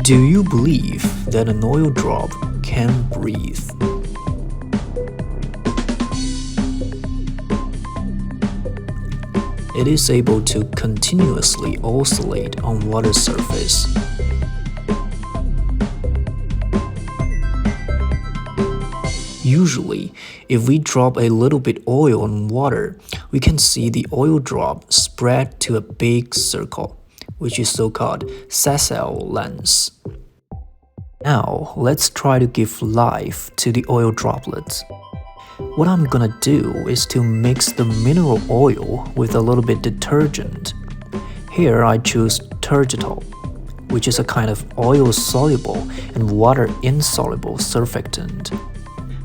Do you believe that an oil drop can breathe? It is able to continuously oscillate on water surface. Usually, if we drop a little bit oil on water, we can see the oil drop spread to a big circle, which is so-called sessile lens. Now, let's try to give life to the oil droplets. What I'm gonna do is to mix the mineral oil with a little bit detergent. Here I choose turgidol, which is a kind of oil-soluble and water-insoluble surfactant.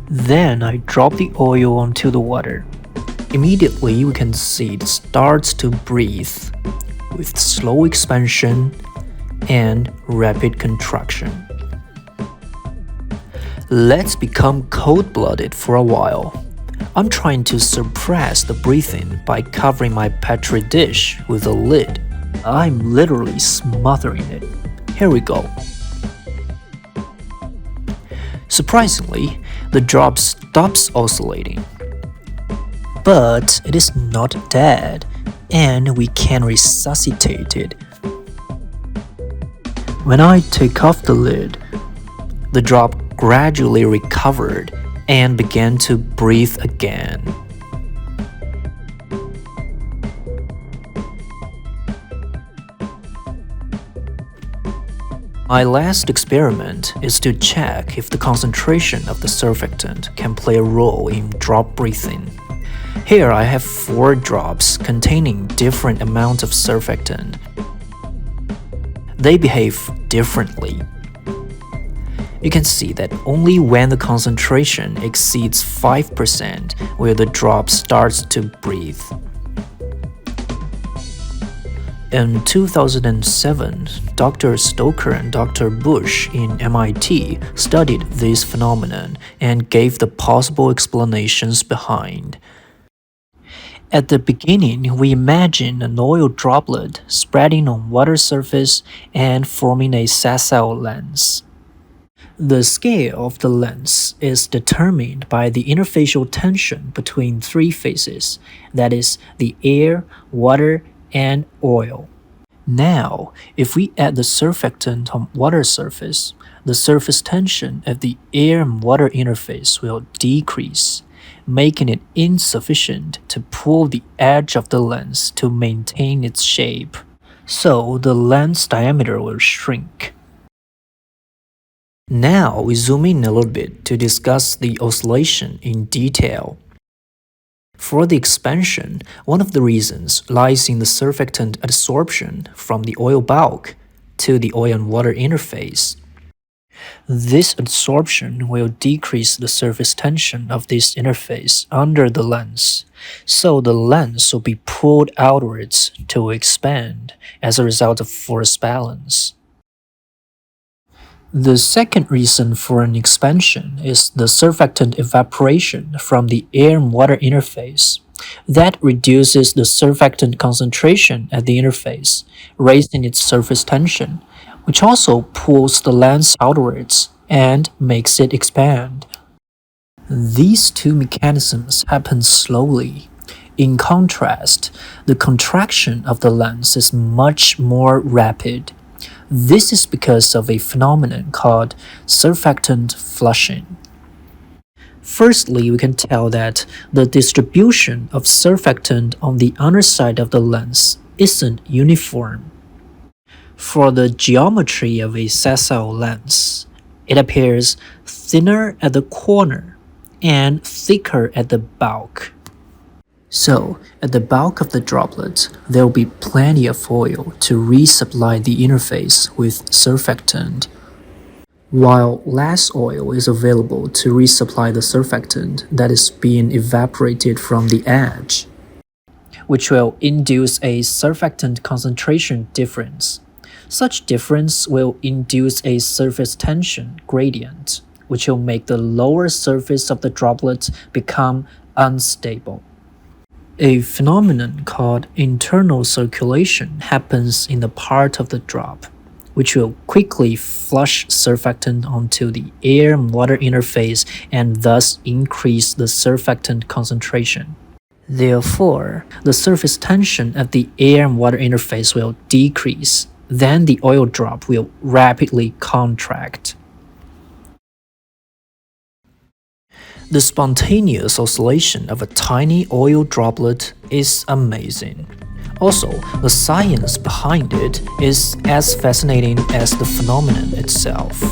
Then I drop the oil onto the water. Immediately we can see it starts to breathe with slow expansion and rapid contraction. Let's become cold-blooded for a while. I'm trying to suppress the breathing by covering my petri dish with a lid. I'm literally smothering it. Here we go. Surprisingly, the drop stops oscillating. But it is not dead, and we can resuscitate it. When I take off the lid, the drop gradually recovered and began to breathe again. My last experiment is to check if the concentration of the surfactant can play a role in drop breathing. Here I have 4 drops containing different amounts of surfactant. They behave differently. You can see that only when the concentration exceeds 5% will the drop starts to breathe. In 2007, Dr. Stoker and Dr. Bush in MIT studied this phenomenon and gave the possible explanations behind. At the beginning, we imagine an oil droplet spreading on water surface and forming a sessile lens. The scale of the lens is determined by the interfacial tension between 3 phases, that is, the air, water, and oil. Now, if we add the surfactant on water surface, the surface tension at the air and water interface will decrease, making it insufficient to pull the edge of the lens to maintain its shape. So the lens diameter will shrink. Now we zoom in a little bit to discuss the oscillation in detail. For the expansion, one of the reasons lies in the surfactant adsorption from the oil bulk to the oil and water interface. This adsorption will decrease the surface tension of this interface under the lens, so the lens will be pulled outwards to expand as a result of force balance. The second reason for an expansion is the surfactant evaporation from the air and water interface. That reduces the surfactant concentration at the interface, raising its surface tension, which also pulls the lens outwards and makes it expand. These 2 mechanisms happen slowly. In contrast, the contraction of the lens is much more rapid. This is because of a phenomenon called surfactant flushing. Firstly, we can tell that the distribution of surfactant on the underside of the lens isn't uniform. For the geometry of a sessile lens, it appears thinner at the corner and thicker at the bulk. So, at the bulk of the droplet, there will be plenty of oil to resupply the interface with surfactant, while less oil is available to resupply the surfactant that is being evaporated from the edge, which will induce a surfactant concentration difference. Such difference will induce a surface tension gradient, which will make the lower surface of the droplet become unstable. A phenomenon called internal circulation happens in the part of the drop, which will quickly flush surfactant onto the air and water interface and thus increase the surfactant concentration. Therefore, the surface tension at the air and water interface will decrease. Then the oil drop will rapidly contract. The spontaneous oscillation of a tiny oil droplet is amazing. Also, the science behind it is as fascinating as the phenomenon itself.